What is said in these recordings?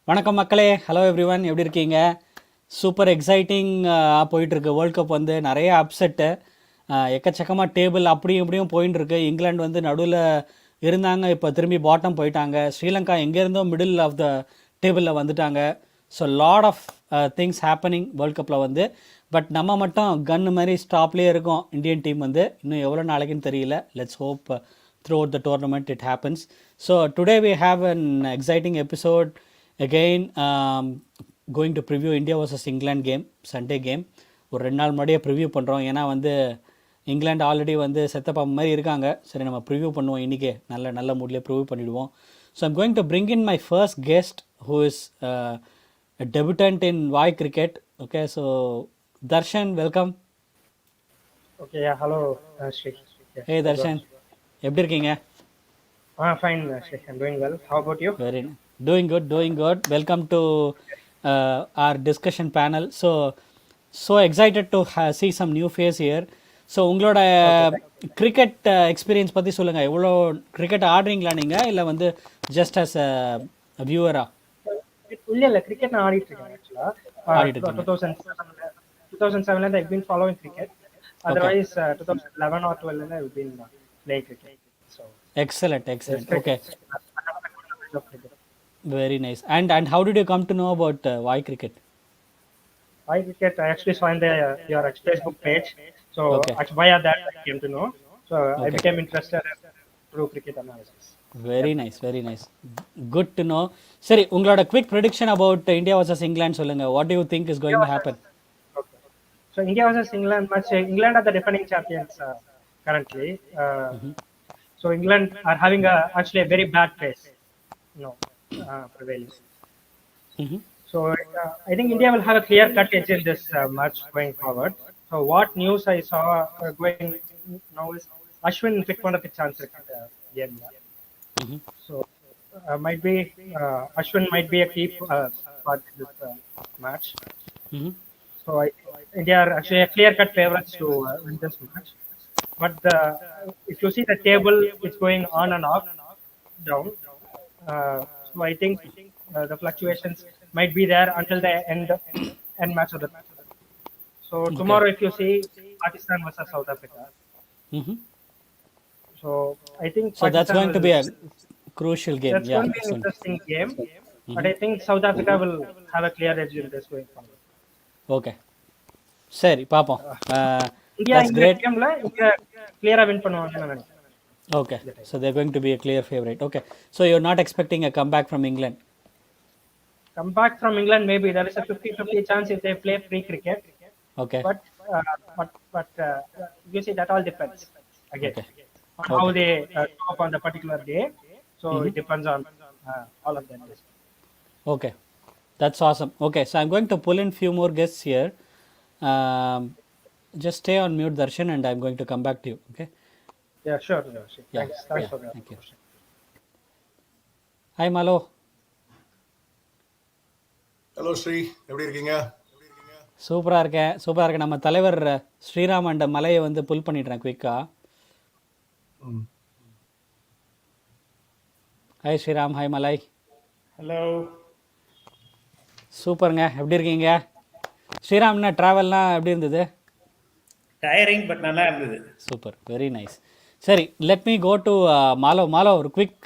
வணக்கம் மக்களே, hello everyone, எப்படி இருக்கீங்க? சூப்பர் எக்ஸைட்டிங் போயிட்டுருக்கு. வேர்ல்ட் கப் வந்து நிறைய அப்செட்டு, எக்கச்சக்கமாக டேபிள் அப்படியும் இப்படியும் போயின்னு இருக்கு. இங்கிலாந்து வந்து நடுவில் இருந்தாங்க, இப்போ திரும்பி பாட்டம் போயிட்டாங்க. ஸ்ரீலங்கா எங்கேருந்தோ மிடில் ஆஃப் த டேபிளில் வந்துட்டாங்க. So lot of things happening world கப்பில் வந்து. பட் நம்ம மட்டும் கன்னு மாதிரி ஸ்டாப்லேயே இருக்கோம். இந்தியன் டீம் வந்து இன்னும் எவ்வளோ நாளைக்குன்னு தெரியல. Let's hope throughout the tournament it happens. So today we have an exciting episode. Again, going to preview India vs England game, Sunday game. ஒரு 2 நாள் முன்னாடியே ப்ரிவ்யூ பண்ணுறோம். ஏன்னா வந்து இங்கிலாந்து ஆல்ரெடி வந்து செத்தப்பா மாதிரி இருக்காங்க. சரி, நம்ம ப்ரிவ்யூ பண்ணுவோம் இன்றைக்கே. நல்ல மூட்லேயே ப்ரிவ்யூ பண்ணிவிடுவோம். So I'm going to bring in my first guest who is debutant in why cricket. Okay, so Darshan, welcome. Okay, yeah, hello, Sri. Yeah, hey hello. Darshan, எப்படி இருக்கீங்க? Fine, Sri. I'm doing well. How about you? Very doing good. Welcome to our discussion panel. So excited to see some new face here. So உங்களோட Okay, thank cricket experience பற்றி சொல்லுங்கள். எவ்வளோ cricket ஆடுறீங்களா நீங்கள், இல்லை வந்து just as a வியூவரா you. இல்ல cricket நான் ஆடிட்டு இருக்கேன் ஆக்சுவலா. ஆடிட்டு இருக்கீங்க? 2007 I've been following cricket. Okay, Otherwise, 2011 or 12 I've been playing cricket. So, excellent. yes, okay, cricket. I have a good knowledge of cricket. Very nice. And how did you come to know about why cricket? Why cricket? I actually saw in your Facebook page. So, okay, actually, via that I came to know. So, I okay, became interested through cricket analysis. Very nice. Good to know. சரி, உங்களோட quick prediction about India versus England சொல்லுங்கள். What do you think is going to happen? Okay. So India versus England match. England are the defending champions currently. So England are having actually a very bad pace. No, prevailing. So I think India will have a clear-cut edge in this match going forward. So what news I saw going now is Ashwin picked one of the chances game. So might be Ashwin might be a key part in this match. So India are actually a clear-cut favorites to win this match. But if you see the table, it's going on and off, down. So I think the fluctuations might be there until the end match of the match. So tomorrow, if you see Pakistan versus South Africa, so I think So that's Pakistan going to will, be a crucial game. that's Yeah, going to be an excellent. interesting game. But I think South Africa will have a clear edge in this going forward. Okay, சரி, பார்ப்போம். India That's இந்த great. கேம்ல இங்க கிளியரா win பண்ணுவாங்கன்னு நினைக்கிறேன். Okay, so they're going to be a clear favorite. Okay, so you're not expecting a comeback from England? Come back from England, maybe there is a 50-50 chance if they play free cricket. Okay, But you see that all depends again okay, on how they show up on the particular day. So it depends on all of that. okay. That's awesome. Okay, so I'm going to pull in few more guests here. Just stay on mute, Darshan, and I'm going to come back to you. Okay? Yeah, sure. Yeah, Thanks for that. thank you. Hi, Malo. Hello Sri, எப்படி இருக்கீங்க? சூப்பராக இருக்கேன். நம்ம தலைவர் Sriram and மலையை வந்து புல் பண்ணிடுறேன் குயிக்கா. ஹாய் ஸ்ரீராம், ஹாய் மலை. Hello. சூப்பருங்க, எப்படி இருக்கீங்க? ஸ்ரீராம், என்ன ட்ராவல்லாம் எப்படி இருந்தது? டயரிங் பட் நல்லா இருந்தது. Super, very nice. சரி, லெட் மீ கோ டு மாலோ. ஒரு குவிக்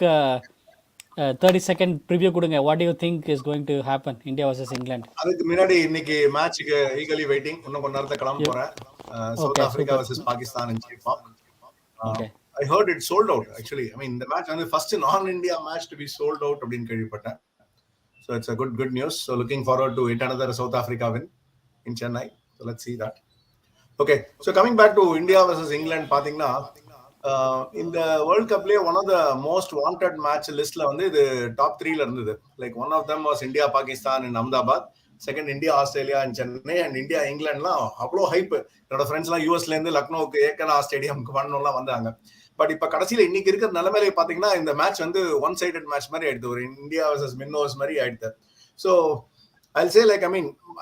30 செகண்ட் ப்ரிவ்யூ கொடுங்க. What you think is going to happen India versus England? அதுக்கு முன்னாடி இன்னைக்கு மேட்சுக்கு ஈகலி வெயிட்டிங். இன்னும் கொஞ்ச நேரத்தை கிளம்ப போறேன். South Africa versus Pakistan in Chepauk. Okay, I heard it sold out. Actually I mean இந்த மேட்ச் வந்து ஃபர்ஸ்ட் நான் India match to be sold out அப்படின்னு கேள்விப்பட்டேன். So it's a good news. So looking forward to it another South Africa win in Chennai. So let's see that. Okay, so coming back to India versus England, பாத்தீங்கன்னா இந்த world கப்லயே one of the most wanted match லிஸ்ட்ல வந்து இது top 3ல இருந்தது. Like one of them was India Pakistan in Ahmedabad, second India Australia in Chennai, and India இங்கிலாந்துலாம் அவ்வளோ ஹைப். என்னோட ஃப்ரெண்ட்ஸ் எல்லாம் யூஎஸ்ல இருந்து லக்னோவுக்கு ஏக்கனா ஸ்டேடியம்க்கு பண்ணணும்லாம் வந்தாங்க. பட் இப்ப கடைசியில இன்னைக்கு இருக்கிற நிலைமையில பாத்தீங்கன்னா இந்த மேட்ச் வந்து ஒன் சைடட் மேட்ச் மாதிரி ஆயிடுது. ஒரு இந்தியா வர்சஸ் மின்னோஸ் மாதிரி ஆயிடுது. So I'll say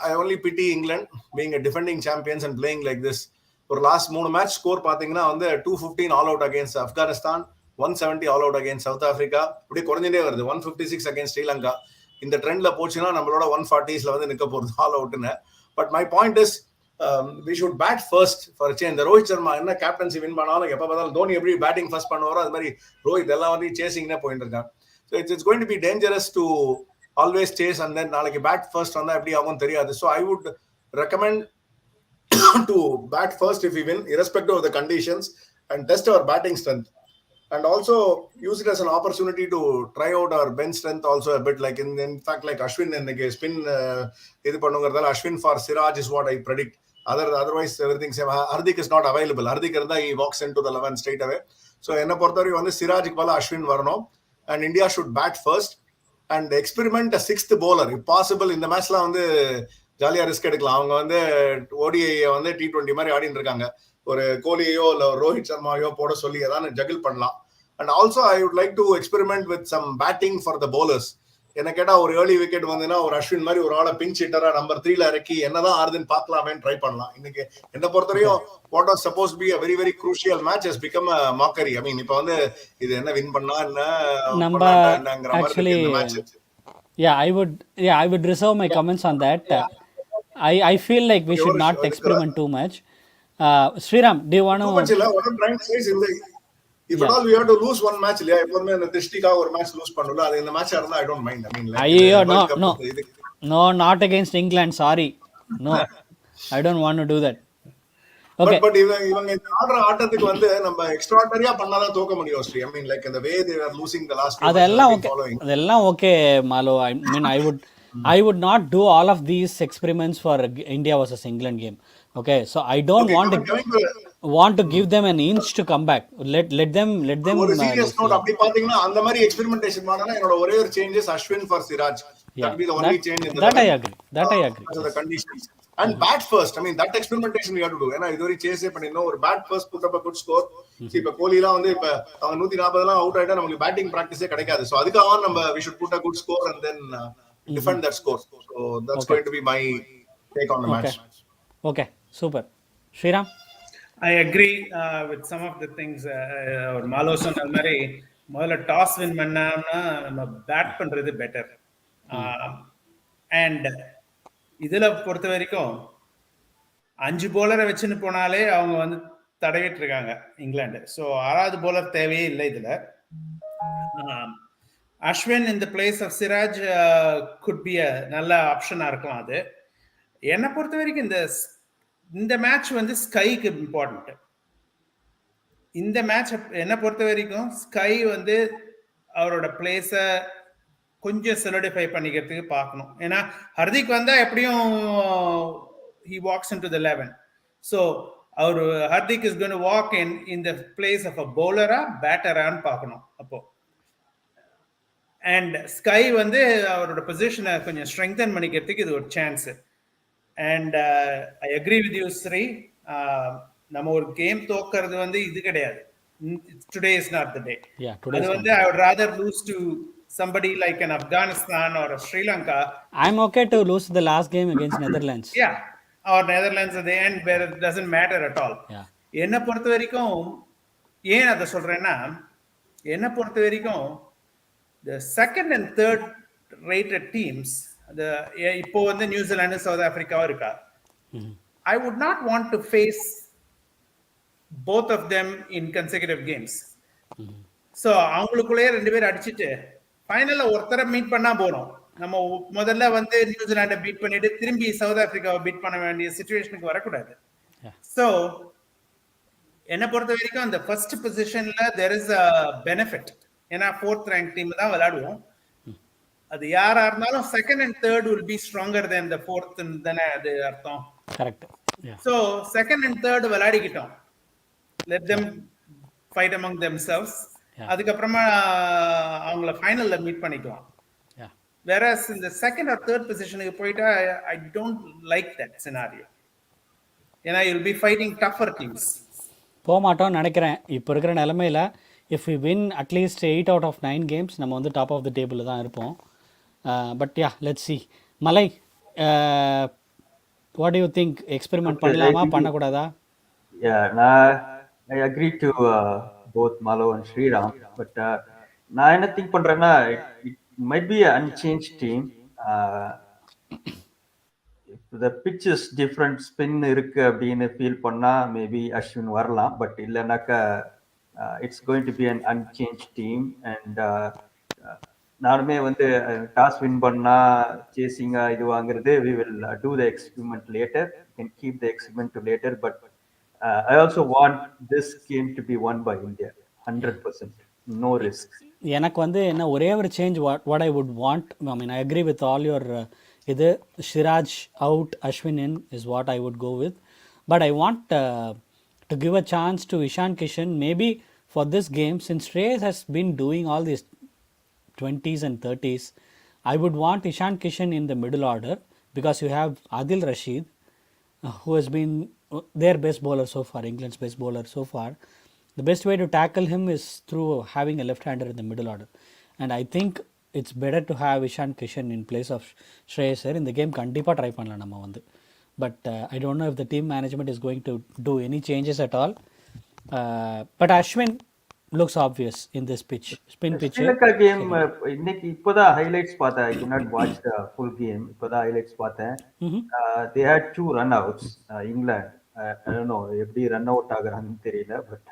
I only pity England being a defending champions and playing like this. ஒரு லாஸ்ட் 3 மேட்ச் ஸ்கோர் பாத்தீங்கன்னா வந்து 215 all out against Afghanistan, 170 all out against south Africa, இப்படி குறைஞ்சிட்டே வருது. 156 அகேன்ஸ்ட் ஸ்ரீலங்கா. இந்த ட்ரெண்ட்ல போச்சுன்னா நம்மளோட 140s வந்து நிக்க போறது ஆல் அவுட்னு. But my point is we should bat first for a change. இந்த ரோஹித் சர்மா என்ன கேப்டன்சி வின் பண்ணாலும் எப்ப பார்த்தாலும் தோனி எப்படி பேட்டிங் ஃபர்ஸ்ட் பண்ணுவாரோ அது மாதிரி ரோஹித் எல்லாம் வந்து சேசிங்னே போயிட்டு இருக்காங்க. So it's going to be dangerous to always chase and then நாளைக்கு பேட் ஃபர்ஸ்ட் வந்தா எப்படி ஆகும் தெரியாது. So I would recommend to bat first if we win, irrespective of the conditions, and test our batting strength. And also use it as an opportunity to try out our bench strength also a bit. Like in fact, like Ashwin in the spin, Ashwin for Siraj is what I predict. Otherwise, everything same. Hardik is not available. Hardik he walks into the 11 straight away. So, enna porthavari வந்து Siraj க்கு பதிலா Ashwin வரணும். And India should bat first and experiment a sixth bowler if possible. இந்த மேட்ச்ல வந்து ஜாலியா risk எடுக்கலாம். அவங்க வந்து ஓடிஐ வந்து T20 மாதிரி ஆடிட்டு இருக்காங்க. ஒரு கோலியோ இல்ல ரோஹித் சர்மாவையோ போட சொல்லி ஏதாவது ஜகிள் பண்ணலாம். And also I would like to experiment with some batting for the bowlers. என்ன கேட்டா ஒரு ஏர்லி விக்கெட் வந்துன்னா ஒரு அஸ்வின் மாதிரி ஒரு ஆளை பிஞ்ச் ஹிட்டரா நம்பர் 3ல இறக்கி என்னதான் ஆறுதுன்னு பாக்கலாமேன்னு ட்ரை பண்ணலாம். இன்னைக்கு என்ன பொறுத்தவரையும் what was suppose be a very very crucial match has become a mockery. I mean இப்ப வந்து இது என்ன வின் பண்ணா என்ன பண்ணாங்கற மாதிரி இந்த match. I would reserve my comments on that. I feel like we should not experiment too much. Sriram, do you want to? What I'm trying to say is, if at all we have to lose one match, எப்பவுமே அந்த திருஷ்டிக்கா ஒரு match loose பண்ணல. அது இந்த மேட்சா இருந்தா I don't mind. I mean, like, no, not against England. Sorry, no, I don't want to do that. Okay. But இவங்க இந்த ஆடுற ஆட்டத்துக்கு வந்து நம்ம எக்ஸ்ட்ராடனரியா பண்ணாதான் தோக்க முடியும். I mean, like the way they were losing the last few அதெல்லாம் okay மாலோ. I mean, I would not do all of these experiments for India versus England game. Okay, so I don't want to give them an inch to come back. Let them ஒரு serious note அப்படி பாத்தீங்கன்னா அந்த மாதிரி experimentation பண்ணனா என்னோட ஒரே ஒரு change is Ashwin for Siraj. That be the only change in that I agree. The conditions. And bat first. I mean, that experimentation we have to do. ஏன்னா இதுவரை சேஸே பண்ணினோம். ஒரு bat first put up a good score. இப்ப கோலிலாம் வந்து இப்ப அவங்க 140 எல்லாம் out ஆயிட்டா நமக்கு பேட்டிங் பிராக்டிஸே கிடைக்காது. சோ அதுக்காக நம்ம we should put a good score and then defend that score. So that's going to be my take on the match. Okay, super. Sriram? I agree with some of the things Malo சொன்ன மாதிரி முதல்ல toss win பண்ணாமனா நம்ம bad பண்றது better. And இதுல பொறுத்த வரைக்கும் 5 போலரை வச்சுன்னு போனாலே அவங்க வந்து தடவிட்டு இருக்காங்க இங்கிலாந்து. ஸோ 6வது போலர் தேவையே இல்லை இதுல. Ashwin in the place of Siraj could be a நல்ல ஆப்ஷனா இருக்கலாம். அது என்னை பொறுத்த வரைக்கும் இந்த மேட்ச் வந்து ஸ்கைக்கு இம்பார்ட்டன்ட். இந்த மேட்ச் என்னை பொறுத்த வரைக்கும் ஸ்கை வந்து அவரோட பிளேஸை கொஞ்சம் solidify பண்ணிக்கிறதுக்கு பார்க்கணும். ஏன்னா ஹர்திக் வந்தா எப்படியும் he walks into the 11. So our Hardik is going to walk in the place of a bowler-ஆ பேட்டரான்னு பார்க்கணும். அப்போ அண்ட் ஸ்கை வந்து அவரோட பொசிஷனை கொஞ்சம் ஸ்ட்ரெங்தன் பண்ணிக்கிறதுக்கு இது ஒரு chance. And I agree with you Sri. நம்ம ஒரு கேம் தோக்கிறது வந்து இது கிடையாது. Today is not the day. அது வந்து I would rather lose to somebody like an Afghanistan or a Sri Lanka. I'm okay to lose the last game against Netherlands. Yeah, or Netherlands at the end where it doesn't matter at all. என்ன பொறுத்த வரைக்கும் ஏன் அதை சொல்றேன்னா, என்ன பொறுத்த வரைக்கும் the second and third rated teams, இப்போ வந்து நியூசிலாந்து சவுத் ஆப்பிரிக்காவும் இருக்கா. I would not want to face both of them in consecutive games. So அவங்களுக்குள்ளேயே 2 பேர் அடிச்சுட்டு ஃபைனல்ல ஒருத்தரை மீட் பண்ணா போறோம். நம்ம முதல்ல வந்து நியூசிலாண்டை பீட் பண்ணிட்டு திரும்பி சவுத் ஆப்பிரிக்காவை பீட் பண்ண வேண்டிய சிச்சுவேஷனுக்கு வரக்கூடாது. ஸோ என்னை பொறுத்த வரைக்கும் அந்த ஃபர்ஸ்ட் பொசிஷன்ல there is a benefit. ஏன்னா 4th rank டீம் தான் விளையாடுவோம். அது யாரா இருந்தாலும் second and third will be stronger than the 4th தானே அது அர்த்தம். Correct. So second and third விளையாடிக்கிட்டோம். let them fight among themselves. அதுக்கப்புறமா அவங்கள ஃபைனல்ல மீட் பண்ணிக்கலாம். whereas இந்த செகண்ட் ஆர் தேர்ட் பொசிஷனுக்கு போயிட்டா I don't like that scenario. ஏன்னா you'll be fighting tougher teams. போக மாட்டோம்னு நினைக்கிறேன் இப்போ இருக்கிற நிலைமையில. if we win at least 8 out of 9 games நம்ம வந்து டாப் ஆஃப் த டேபிள் தான் இருப்போம். But yeah let's see. மலை, what do you think? Experiment பண்ணலாமா பண்ணக்கூடாதா? I agree to both Malo and Sriram, but நான் என்ன திங்க் பண்றேன்னா might be an unchanged team. If the pitch is different, spin இருக்கு அப்படின்னு ஃபீல் பண்ணா மேபி அஸ்வின் வரலாம். பட் இல்லைனாக்கா it's going to be an unchanged team. And நானுமே வந்து டாஸ் வின் பண்ணா சேசிங்கா இது வாங்குறது we will do the experiment later, can keep the experiment to later. But I also want this game to be won by India 100%, no risk. எனக்கு வந்து என்ன ஒரே ஒரு change what I would want, I mean I agree with all your இது Siraj out Ashwin in is what I would go with. But I want to give a chance to Ishan Kishan maybe for this game since Shreyas has been doing all this 20s and 30s. I would want Ishan Kishan in the middle order because you have Adil Rashid, who has been their best bowler so far, England's best bowler so far. The best way to tackle him is through having a left-hander in the middle order. And I think it's better to have Ishan Kishan in place of Shreyas Iyer. In the game, kandipa try pannalam nama vandu. But I don't know if the team management is going to do any changes at all. But Ashwin looks obvious in this pitch, spin pitch. Sri Lanka game இன்னைக்கு இப்போதான் highlights பார்த்தேன். I could not watch the full game. இப்போதான் highlights பார்த்தேன். They had 2 run outs England. I don't know எப்படி run out ஆகுறாங்கன்னு தெரியல. But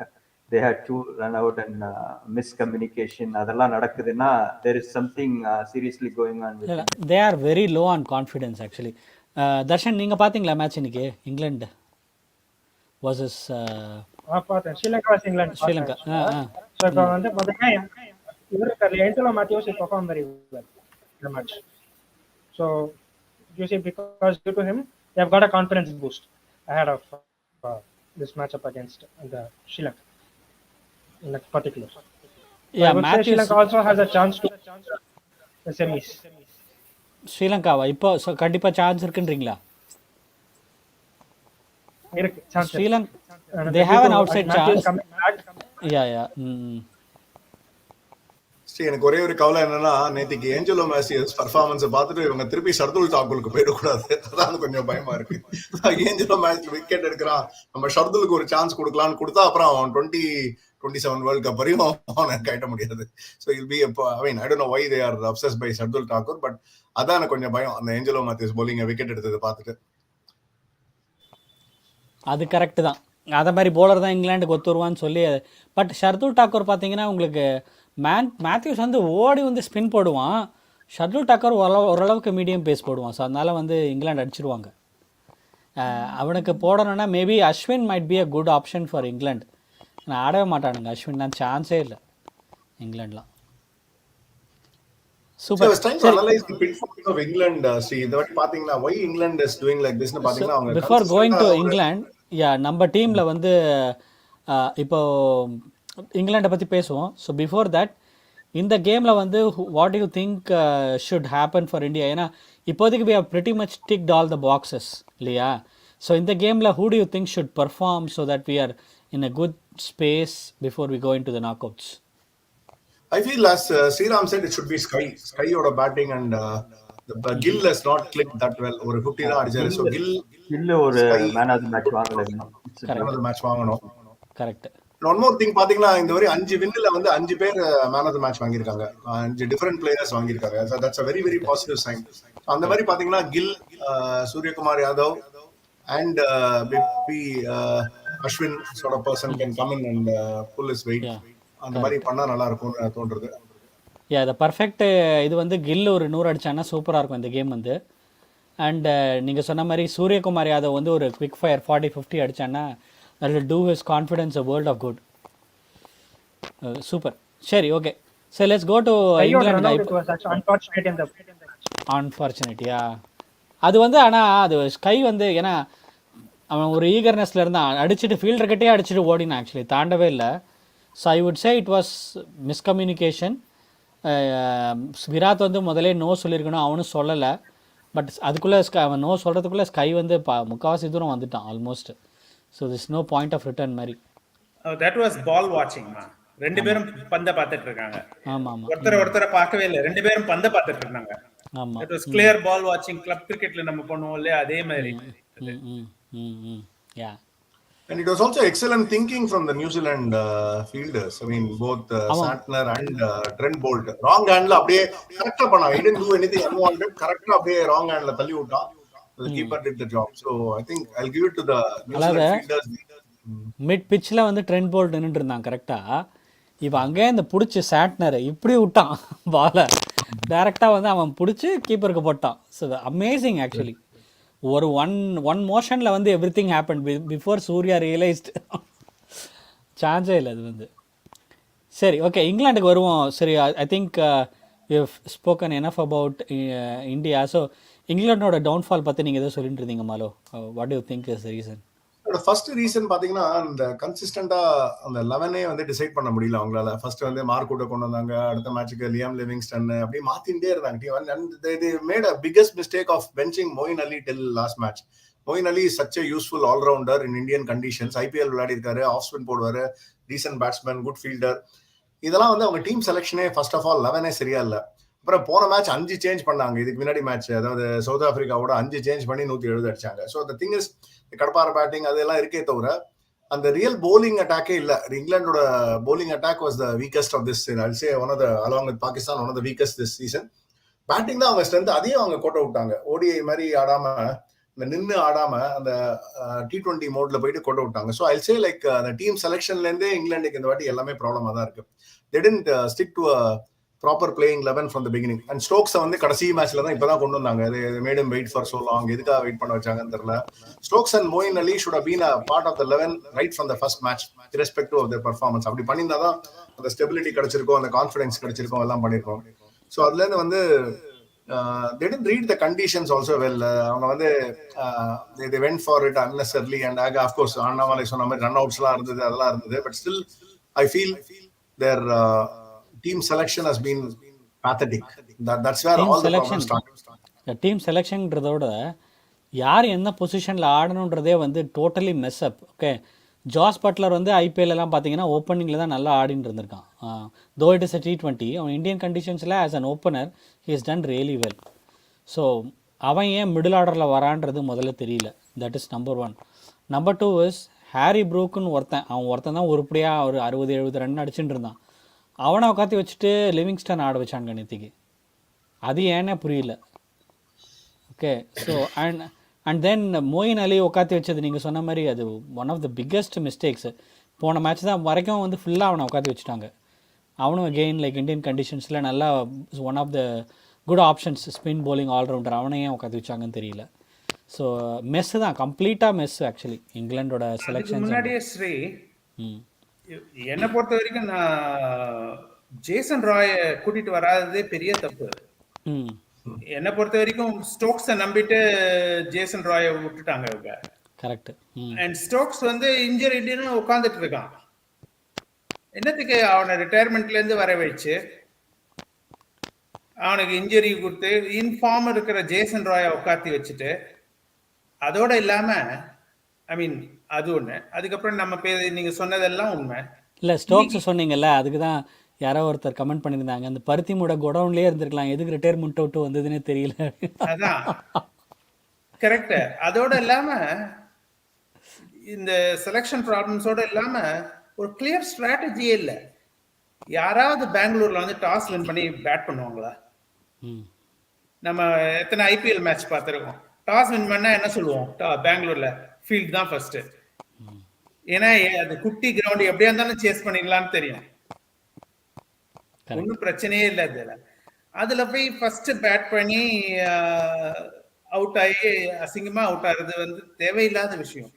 they had 2 run out and miscommunication அதெல்லாம் நடக்குதுன்னா there is something seriously going on with. They are very low on confidence actually. Darshan நீங்க பாத்தீங்களா match இன்னைக்கு England versus பார்த்தேன் Sri Lanka vs England Sri Lanka? So இப்போ வந்து பார்த்தீங்கன்னா இவருக்கு Angelo Mathews perform very well இந்த match. So you see because due to him they have got a confidence boost ahead of this matchup against the Sri Lanka in particular. Yeah, Matthews Sri Lanka also has a chance to the semis. ஸ்ரீலங்காவா இப்போ கண்டிப்பா chance இருக்குன்றீங்களா? இருக்கு chance. Sri Lanka they have an outside chance. Yeah. Sri எனக்கு ஒரே ஒரு கவலை என்னன்னா நேற்றுக்கு ஏஞ்சலோ மேத்யூஸ் பர்ஃபார்மன்ஸை பார்த்துட்டு இவங்க திருப்பி ஷர்துல் தாக்கூருக்கு போயிடக்கூடாது. அதான் கொஞ்சம் பயமா இருக்கு. ஏஞ்சலோ மேட்ச் விக்கெட் எடுக்கிறான், நம்ம ஷர்துலுக்கு ஒரு சான்ஸ் கொடுக்கலான்னு கொடுத்தா அப்புறம் அவன் 2027 வேர்ல்ட் கப் வரையும் அவனை கைட்ட முடியாது. So I'll be I mean I don't know why they are obsessed by Shardul Thakur. But அதான் எனக்கு கொஞ்சம் பயம் அந்த ஏஞ்சலோ மேத்யூஸ் bowling விக்கெட் எடுத்ததை பார்த்துட்டு. அது கரெக்டு தான். அதை மாதிரி போலர் தான் இங்கிலாண்டுக்கு ஒத்து வருவான்னு சொல்லி. பட் ஷர்துல் டாக்கூர் பார்த்தீங்கன்னா உங்களுக்கு மேத்யூஸ் வந்து ஓடி வந்து ஸ்பின் போடுவான். ஷர்துல் டாக்கூர் ஓரளவுக்கு மீடியம் பேஸ் போடுவான். ஸோ அதனால் வந்து இங்கிலாந்து அடிச்சிருவாங்க. அவனுக்கு போடணும்னா maybe Ashwin might be a good option for England. நான் ஆடவே மாட்டானுங்க அஸ்வின், தான் சான்ஸே இல்லை இங்கிலாந்துலாம். So I was trying to analyze the pitfalls of England. See, இந்த வாட்டி பாத்தீங்கன்னா why England is doing like this னு பாத்தீங்கன்னா அவங்க before going to England, நம்ம டீமில் வந்து இப்போ இங்கிலாண்டை பற்றி பேசுவோம். ஸோ பிஃபோர் தட் இந்த கேமில் வந்து what you think should happen for India? ஏன்னா இப்போதைக்கு we have pretty much ticked all the boxes இல்லையா? ஸோ இந்த கேமில் who do you think should perform so that we are in a good space before we go into the knockouts? I feel as Sriram said, it should be Sky oda batting and the Gill has not clicked that well. ஒரு 50 தான் அடிச்சாரு. So Gill ஒரு man of the match வாங்கல. man of the match வாங்கணும். Correct. One more thing பாத்தீங்கன்னா இந்த வரை 5 வின்ல வந்து 5 பேர் man of the match வாங்கியிருக்காங்க. 5 different players வாங்கியிருக்காங்க. So that's a very very positive sign. அந்த மாதிரி பாத்தீங்கன்னா Gill, Suryakumar Yadav and maybe Ashwin sort of person can come in and pull his weight. அந்த மாதிரி பண்ணா நல்லா இருக்கும்னு தோன்றுது. இந்த பர்ஃபெக்ட் இது வந்து கில் ஒரு 100 அடிச்சானா சூப்பராக இருக்கும் இந்த கேம் வந்து. அண்ட் நீங்கள் சொன்ன மாதிரி சூரியகுமார் யாதவ் வந்து ஒரு குவிக் ஃபயர் 40-50 அடிச்சானா that will do his confidence a world of good. Super. சரி, okay. So let's go to England. Unfortunately அது வந்து, ஆனால் அது ஸ்கை வந்து ஏன்னா அவன் ஒரு ஈகர்னஸில் இருந்தான், அடிச்சுட்டு ஃபீல்டர்கிட்டே அடிச்சுட்டு ஓடினான், ஆக்சுவலி தாண்டவே இல்லை. So I would say it was miscommunication. Virat வந்து முதலே நோ சொல்லியிருக்கணும், அவனும் சொல்லலை. பட் அதுக்குள்ளே அவன் நோ சொல்கிறதுக்குள்ளே ஸ்கை வந்து முக்கால்வாசி தூரம் வந்துட்டான் almost. So this no point of return மாதிரி. தட் வாஸ் பால் வாட்சிங். ரெண்டு பேரும் பந்தை பார்த்துட்டு இருக்காங்க. ஆமாம், ஒருத்தரை பார்க்கவே இல்லை, ரெண்டு பேரும் பந்தை பார்த்துட்டு இருந்தாங்க. ஆமாம், இட் வாஸ் கிளியர் பால் வாட்சிங். கிளப் கிரிக்கெட்ல நம்ம பண்ணுவோம் இல்லையா, அதே மாதிரி. யா And it was also excellent thinking from the New Zealand fielders. I mean, both ஆமாம். Santner and Trent Bolt. Wrong handle அப்படியே கரெக்டா பண்ணான். He didn't do anything unwanted. கரெக்டா அப்படியே wrong handல தள்ளி விட்டான். The keeper did the job. So I think I'll give it to the New அதாவது Zealand fielders. Mid பிச்சில் வந்து ட்ரெண்ட் போல்ட் நின்றுட்டு இருந்தான் கரெக்டாக. இப்போ அங்கேயே இந்த பிடிச்சி சாட்னர் இப்படி விட்டான் பாலை டேரெக்டாக வந்து அவன் பிடிச்சி கீப்பருக்கு போட்டான். So amazing actually. ஒரு ஒன் மோஷனில் வந்து everything happen before Surya realised. சான்ஸே இல்லை அது வந்து. சரி, ஓகே, இங்கிலாந்துக்கு வருவோம். சரி, I think you spoken enough about India. So இங்கிலாண்டோட டவுன்ஃபால் பற்றி நீங்கள் எதோ சொல்லிட்டு இருந்தீங்க மாலோ. What you think is reason? First reason பாத்தீங்கன்னா, இந்த கன்சிஸ்டண்டா அந்த 11 வந்து டிசைட் பண்ண முடியல அவங்களால. ஃபர்ஸ்ட் வந்து மார்க்கூட்ட கொண்டு வந்தாங்க, அடுத்த மேட்சுக்கு லியாம் லிவிங்ஸ்டன் அப்படி மாத்திட்டே இருந்தாங்க team. And they made a biggest mistake of benching Moeen Ali till last match. Moeen Ali is such a useful all rounder in Indian conditions. IPL விளையாடி இருக்காரு, ஆஃப் ஸ்பின் போடுவாரு, டீசன்ட் பேட்ஸ்மேன், குட் ஃபீல்டர். இதெல்லாம் வந்து அவங்க டீம் செலக்ஷனே ஃபர்ஸ்ட் ஆஃப் ஆல் 11 சரியா இல்ல. அப்புறம் போன மேட்ச் 5 சேஞ்ச் பண்ணாங்க. இதுக்கு முன்னாடி மேட்ச், அதாவது சவுத் ஆப்பிரிக்காவோட 5 சேஞ்ச் பண்ணி 170 அடிச்சாங்க. ஸோ த திங் இஸ், கடப்பார பேட்டிங் அதெல்லாம் இருக்கே தவிர அந்த ரியல் bowling அட்டாக்கே இல்ல. இங்கிலாண்டோட bowling attack was the weakest of this season. I'll say one of the, along with Pakistan, one of the weakest this season. Batting தான் அவங்க ஸ்ட்ரென்த். அதையும் அவங்க கோட்டை விட்டாங்க. ஓடிஐ மாதிரி ஆடாம, இந்த நின்று ஆடாம அந்த T20 மோட்ல போயிட்டு கோட்டை விட்டாங்க. ஸோ ஐல் சே லைக் அந்த டீம் செலெக்ஷன்ல இருந்தே இங்கிலாந்துக்கு இந்த வாட்டி எல்லாமே ப்ராப்ளமா தான் இருக்கு. they didn't stick to a proper playing 11 from the beginning. And Stokes வந்து கடைசி மேட்ச்ல தான் இப்பதான் கொண்டு வந்தாங்க. they made him wait for so long. எதுக்காக வெயிட் பண்ண வச்சாங்கன்னு தெரியல. Stokes and Moeen Ali should have been a part of the 11 right from the first match, irrespective of their performance. அப்படி பண்ணியிருந்தாதான் அந்த ஸ்டெபிலிட்டி கிடைச்சிருக்கும், அந்த கான்ஃபிடன்ஸ் கிடைச்சிருக்கும், எல்லாம் பண்ணிருக்கோம். ஸோ அதுல இருந்து வந்து they didn't read the conditions also well. அவங்க வந்து they went for it unnecessarily. And of course Annamalai சொன்ன மாதிரி ரன் அவுட்ஸ்லாம் இருந்தது, அதெல்லாம் இருந்தது. But still I feel their team selection has been pathetic. That's where all the problems start. Team செலெக்ஷன்றதோட யார் என்ன பொசிஷனில் ஆடணுன்றதே வந்து totally mess up. Okay, Jos Buttler வந்து ஐபிஎல்லாம் பார்த்தீங்கன்னா ஓப்பனிங்கில் தான் நல்லா ஆடின்னு இருந்திருக்கான். Though it is a T20, அவன் இந்தியன் கண்டிஷன்ஸில் as an opener he is done really well. So அவன் ஏன் மிடில் ஆர்டரில் வரான்றது முதல்ல தெரியல. That is number 1. Number 2 is Harry ப்ரூக்குன்னு ஒருத்தன் தான் உருப்படியாக ஒரு 60-70 ரன் அடிச்சுட்டு இருந்தான். அவனை உட்காந்து வச்சுட்டு லிவிங்ஸ்டன் ஆட வச்சாங்க நேற்றுக்கு. அது ஏன்னே புரியல. Okay, so and then Moeen Ali உட்காந்து வச்சது நீங்கள் சொன்ன மாதிரி அது one of the biggest mistakes. போன மேட்ச் தான் வரைக்கும் வந்து ஃபுல்லாக அவனை உட்காந்து வச்சுட்டாங்க. அவனும் அகெயின் லைக் இந்தியன் கண்டிஷன்ஸில் நல்லா one of the good options, spin bowling allrounder. அவனை ஏன் உட்காந்து வச்சாங்கன்னு தெரியல. ஸோ மெஸ்ஸு தான், கம்ப்ளீட்டாக மெஸ் ஆக்சுவலி இங்கிலாண்டோட செலெக்ஷன். முன்னாடியே ஸ்ரீ, என்னை பொறுத்த வரைக்கும் நான் ஜேசன் ராயை கூட்டிட்டு வராததே பெரிய தப்பு. என்னை பொறுத்த வரைக்கும் ஸ்டோக்ஸை நம்பிட்டு ஜேசன் ராயை விட்டுட்டாங்க இவங்க. கரெக்ட். அண்ட் ஸ்டோக்ஸ் வந்து இன்ஜரின்னு உட்காந்துட்டு இருக்கான். என்னத்துக்கு அவனை ரிட்டையர்மெண்ட்ல இருந்து வர வச்சு அவனுக்கு இன்ஜரி கொடுத்து இன்ஃபார்ம் இருக்கிற ஜேசன் ராயை உட்காத்தி வச்சுட்டு, அதோட இல்லாம ஐ மீன் அது ஒண்ணு. அதுக்கப்புறம் நம்ம நீங்க சொன்னதெல்லாம் உண்மை இல்லை. ஸ்டோக்ஸ் சொன்னீங்கல்ல, அதுக்கு தான் யாரோ ஒருத்தர் கமெண்ட் பண்ணியிருந்தாங்க, அந்த பருத்தி மூட குடவுன்லேயே இருந்திருக்கலாம், எதுக்கு ரிட்டையர்மெண்ட் விட்டு வந்ததுன்னே தெரியல. அதான் கரெக்ட். அதோட இல்லாம இந்த செலெக்ஷன் ப்ராப்ளம்ஸோட இல்லாம ஒரு கிளியர் ஸ்ட்ராட்டஜியே இல்லை. யாராவது பெங்களூர்ல வந்து டாஸ் வின் பண்ணி பேட் பண்ணுவாங்களா? நம்ம எத்தனை ஐபிஎல் மேட்ச் பார்த்துருக்கோம். டாஸ் வின் பண்ணா என்ன சொல்லுவோம்? பெங்களூர்ல ஃபீல்ட் தான் ஃபர்ஸ்ட். ஏன்னா அது குட்டி கிரவுண்ட், எப்படியா இருந்தாலும் சேஸ் பண்ணிடலாம்னு தெரியும், ஒன்றும் பிரச்சனையே இல்லை. அதுல போய் ஃபர்ஸ்ட் பேட் பண்ணி அவுட் ஆகி அசிங்கமா அவுட் ஆகுறது வந்து தேவையில்லாத விஷயம்.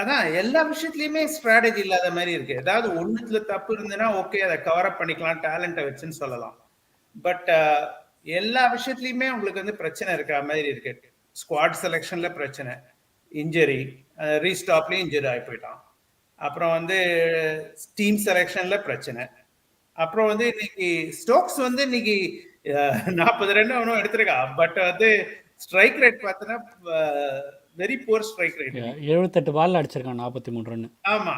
அதான் எல்லா விஷயத்துலயுமே ஸ்ட்ராட்டஜி இல்லாத மாதிரி இருக்கு. ஏதாவது ஒண்ணுத்துல தப்பு இருந்ததுன்னா ஓகே, அதை கவர் அப் பண்ணிக்கலாம், டேலண்ட்டை வச்சுன்னு சொல்லலாம். பட் எல்லா விஷயத்துலயுமே உங்களுக்கு வந்து பிரச்சனை இருக்கிற மாதிரி இருக்கு. ஸ்குவாட் செலெக்ஷன்ல பிரச்சனை, இன்ஜரி, ரீஸ்டாப்லயும் இன்ஜரி ஆகி போயிட்டான். அப்புறம் வந்து டீம் செலெக்ஷன்ல பிரச்சனை. அப்புறம் வந்து இன்னைக்கு ஸ்டோக்ஸ் வந்து இன்னைக்கு 40 ரன் அவனும் எடுத்திருக்கான். பட் வந்து ஸ்ட்ரைக் ரேட் பார்த்தோன்னா வெரி புவர் ஸ்ட்ரைக் ரேட். 78 பால் அடிச்சிருக்கான், 43 ரன். ஆமா.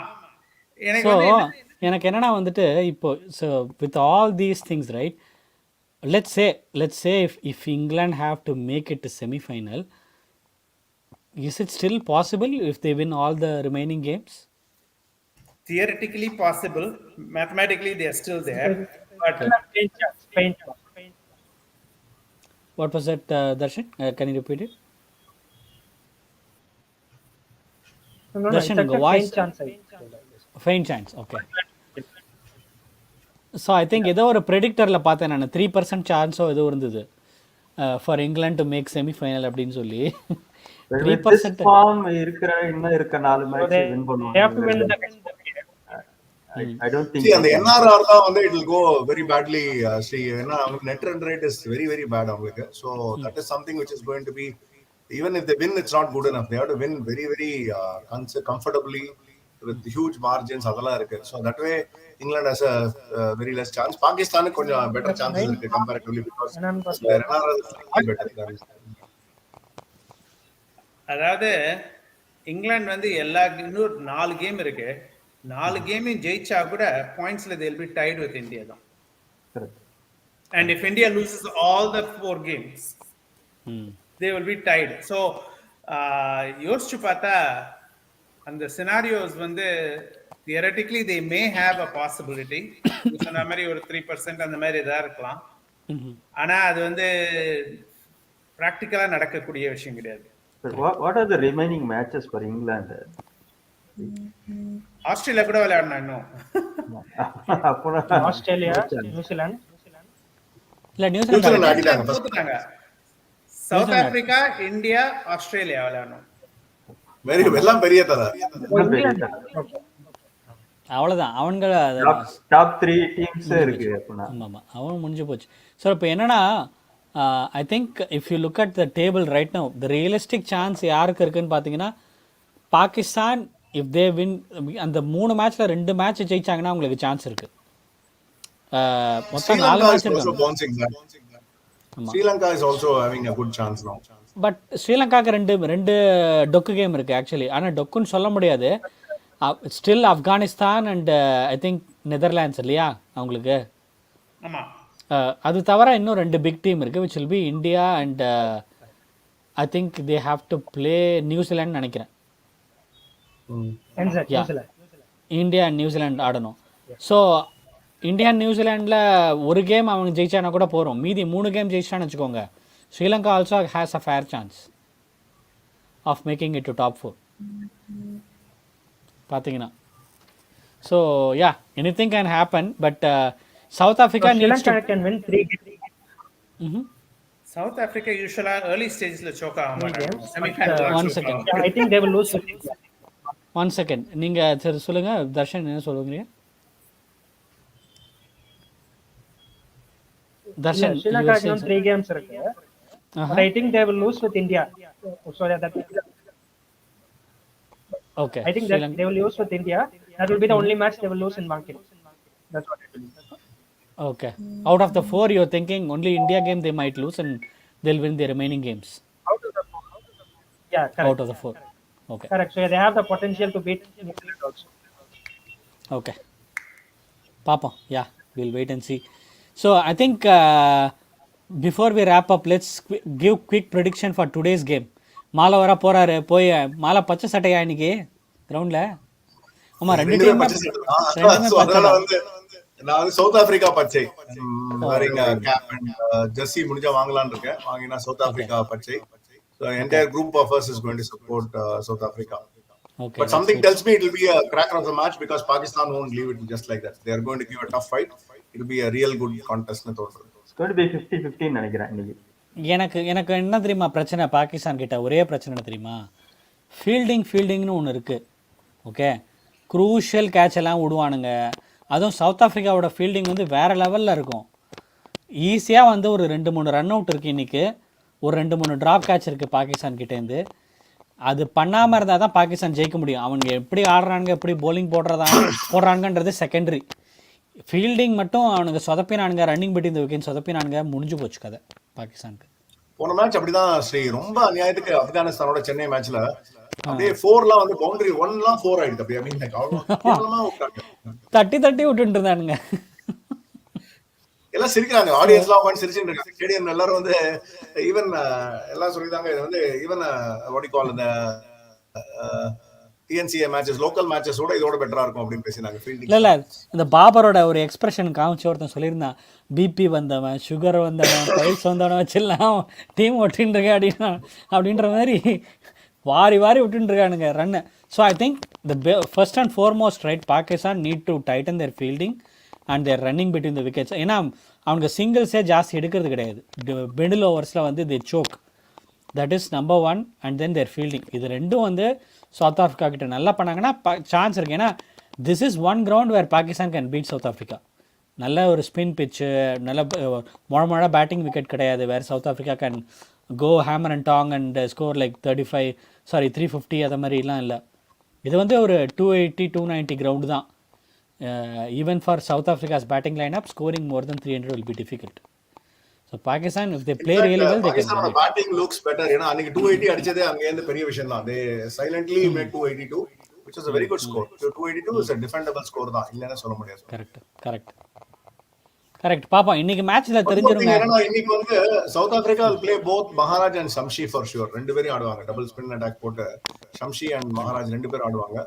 ஸோ எனக்கு என்னன்னா வந்துட்டு இப்போ so with all these things right, let's say if England have to make it to semi-final, Is it still possible if they win all the remaining games? Theoretically possible, mathematically they are still there, but Faint chance. Faint chance. What was that, Darshan? Can you repeat it? No, it's Darshan, such உங்க a voice faint chance. I feel like this. Faint chance. Okay. So I think ஏதோ ஒரு ப்ரெடிக்டரில் பார்த்தேன் நான் 3% சான்ஸோ ஏதோ இருந்தது for England to make semifinal அப்படின்னு சொல்லி. With this 3%. form இருக்கிற இன்னும் இருக்க 4 So match they, win they have to win பண்ணுவாங்க. the next 4 games. I don't think See, and the they can. NRR தான் வந்து it will go very badly. See, ஏன்னா net run rate is very very bad அவங்களுக்கு. So that is something which is going to be, even if they win, it's not good enough. They have to win very very comfortably with huge margins. அதெல்லாம் இருக்கு. So that way England has a very less chance. பாகிஸ்தானுக்கு கொஞ்சம் better chances இருக்கு comparatively because their NRR is slightly better than. அதாவது இங்கிலாந்து வந்து இன்னும் 4 game இருக்கு, 4 கேமையும் ஜெயிச்சா கூட பாயிண்ட்ஸ்ல they will be tied with India தான். Correct. And if India loses all the 4 games, they will be tied. So யோசிச்சு பார்த்தா அந்த சினாரியோஸ் வந்து theoretically they may have a possibility. சொன்ன மாதிரி ஒரு 3% அந்த மாதிரி இதா இருக்கலாம். ஆனா அது வந்து பிராக்டிக்கலா நடக்கக்கூடிய விஷயம் கிடையாது. But what are the remaining matches for England? Australia கூட விளையாடணும் இன்னும். Australia, New Zealand. இல்லை நியூசிலாந்து நியூசிலாந்து ஆடிட்டாங்க first. தோத்துட்டாங்க. சவுத் ஆப்பிரிக்கா, இந்தியா, ஆஸ்திரேலியா விளையாடணும். வெரி எல்லாம் பெரிய தர. அவ்வளோதான் அவங்க டாப் 3 டீம்ஸ் இருக்கு அப்படின்னா. ஆமாம் அவன் முடிஞ்சு போச்சு. ஸோ இப்போ என்னன்னா I think if you look at the table right now the realistic chance யாருக்கு இருக்குன்னு பார்த்தீங்கன்னா பாகிஸ்தான் இஃப் தே வின் அந்த 3 மேட்ச்சில் 2 மேட்ச் ஜெயிச்சாங்கன்னா உங்களுக்கு சான்ஸ் இருக்குது. மொத்தம் 4 மேட்ச் இருக்கு. Sri Lanka is also having a good chance now. But ஸ்ரீலங்காவுக்கு ரெண்டு டொக்கு கேம் இருக்குது ஆக்சுவலி. ஆனால் டொக்குன்னு சொல்ல முடியாது. Still Afghanistan and I think Netherlands இல்லையா அவங்களுக்கு. ஆமா. அது தவிர இன்னும் 2 பிக் டீம் இருக்குது which will be India and I think they have to play New Zealand நினைக்கிறேன். இந்தியா அண்ட் நியூசிலாண்ட் ஆடணும். ஸோ இந்தியா நியூசிலாண்டில் ஒரு கேம் அவங்க ஜெயிச்சானா கூட போகிறோம். மீதி 3 கேம் ஜெயிச்சான்னு வச்சுக்கோங்க. Sri Lanka also has a fair chance of making it to top 4 பார்த்தீங்கன்னா. So yeah anything can happen. But South Africa Sri Lanka can win 3 games. South Africa usually early ஸ்டேஜ்ல சோக் ஆக மாட்டாங்க. Games. Semifinal One second. I think they will lose with India. 1 second நீங்கள் சரி சொல்லுங்கள் தர்ஷன் என்ன சொல்லுங்க. Darshan Sri Lanka can win 3 games இருக்கு. But I think they will lose with India. So that okay. I think that they will lose with India. That will be the only match they will lose in Bangalore. That's what I believe. Okay. Out of the 4 you're thinking only India game they might lose and they'll win the remaining games. Out of the 4. Yeah, correct. Out of the 4. Okay. Correct. So they have the potential to beat New Zealand also. Okay. Papa, yeah, we'll wait and see. So I think before we wrap up, let's give quick prediction for today's game. மாலை வர போறாரு. போய் மாலை பச்சை சட்டையா இன்னைக்கு கிரவுண்ட்ல. ஆமா 2 team நான் வந்து சவுத் ஆப்பிரிக்கா பச்சை wearing a cap and jersey முடிஞ்சா வாங்கலாம்னு இருக்கேன். வாங்கினா சவுத் ஆப்பிரிக்கா பச்சை. So entire group of us is going to support South Africa. Okay. But something tells me it will be a cracker of the match because Pakistan won't leave it just like that. They are going to give a tough fight. It will be a real good contest. It's going to be 50-50 நினைக்கிறேன் இன்னைக்கு. எனக்கு என்ன தெரியுமா பிரச்சனை பாகிஸ்தான் கிட்ட ஒரே பிரச்சனை என்ன தெரியுமா, ஃபீல்டிங்னு ஒன்று இருக்குது. ஓகே, க்ரூஷியல் கேட்ச் எல்லாம் விடுவானுங்க. அதுவும் சவுத் ஆஃப்ரிக்காவோட ஃபீல்டிங் வந்து வேறு லெவலில் இருக்கும். ஈஸியாக வந்து ஒரு 2-3 ரன் அவுட் இருக்குது இன்றைக்கி. ஒரு 2-3 ட்ராப் கேட்ச் இருக்குது பாகிஸ்தான் கிட்டேருந்து. அது பண்ணாமல் இருந்தால் தான் பாகிஸ்தான் ஜெயிக்க முடியும். அவங்க எப்படி ஆடுறானுங்க, எப்படி போலிங் போடுறாங்கன்றது செகண்டரி. ஃபீல்டிங் மட்டும் அவனுங்க சொதப்பினானுங்க, ரன்னிங் பிட்வீன் தி விக்கெட் சொதப்பினானுங்க, முடிஞ்சு போச்சு கதை பாகிஸ்தானுக்கு. போன மேட்ச் அப்படிதான் ஸ்ரீ, ரொம்ப அநியாயத்துக்கு ஆப்கானிஸ்தானோட சென்னை மேட்ச்ல அப்படியே 4லாம் வந்து பவுண்டரி 1லாம் 4 ஆயிடுது. அப்படியே மீன் லைக் அவ்வளவு கேவலமா உட்கார்ந்து தட்டி விட்டுட்டு இருந்தானுங்க. எல்லாம் சிரிக்கிறாங்க, ஆடியன்ஸ்லாம் உட்காந்து சிரிச்சுட்டு இருக்காங்க. ஸ்டேடியம் எல்லாரும் வந்து ஈவன் எல்லாம் சொல்லியிருந்தாங்க, இது வந்து ஈவன் வாட் கால் இந்த டிஎன்சிஏ மேட்சஸ், லோக்கல் மேட்சஸோட இதோட பெட்டரா இருக்கும் அப்படின்னு பேசினாங்க. ஃபீல்டிங் இல்லை இந்த பாபரோட ஒரு எக்ஸ்பிரஷன் காமிச்சு ஒருத்தன் சொல்லியிருந்தான், பிபி வந்தவன், சுகர் வந்தவன், பைல்ஸ் வந்தவன் வச்சுலாம் டீம் ஒட்டின்னு இருக்கேன் அப்படின்ற மாதிரி வாரி வாரி விட்டுன்னு இருக்கானுங்க run. So I think the first and foremost right, Pakistan need to tighten their fielding and their running between the wickets. ஏன்னா அவங்க சிங்கிள்ஸே ஜாஸ்தி எடுக்கிறது கிடையாது. மிடில் ஓவர்ஸில் வந்து they choke, that is number one. And then their fielding, இது ரெண்டும் வந்து சவுத் ஆஃப்ரிக்கா கிட்ட நல்லா பண்ணாங்கன்னா சான்ஸ் இருக்குது. ஏன்னா this is one ground where Pakistan can beat South Africa. நல்ல ஒரு ஸ்பின் பிச்சு, நல்ல மொழ பேட்டிங் விக்கெட் கிடையாது, வேறு South Africa can go hammer and tongs and score like 350 அது மாதிரிலாம் இல்லை. இது வந்து ஒரு 280 290 கிரவுண்டு தான். Even for south Africa's batting line up, scoring more then 300 will be difficult. So Pakistan, if they play really well, they can win it. Batting looks better. ஏன்னா அன்னைக்கு 280 அடிச்சதே அங்க இருந்து பெரிய விஷயம் தான். They silently made 282, which is a very good score. So 282 is a defendable score தான், இல்லைன்னா சொல்ல முடியாது. கரெக்ட் பாப்பா. இன்னைக்கு மேட்ச்ல தெரிஞ்சிருங்க. இன்னைக்கு வந்து south Africa will play both Maharaj and Shamsi for sure. ரெண்டு பேரும் ஆடுவாங்க. டபுள் ஸ்பின் அட்டாக் போட்டு ஷம்ஷி and மகாராஜ் ரெண்டு பேரும் ஆடுவாங்க.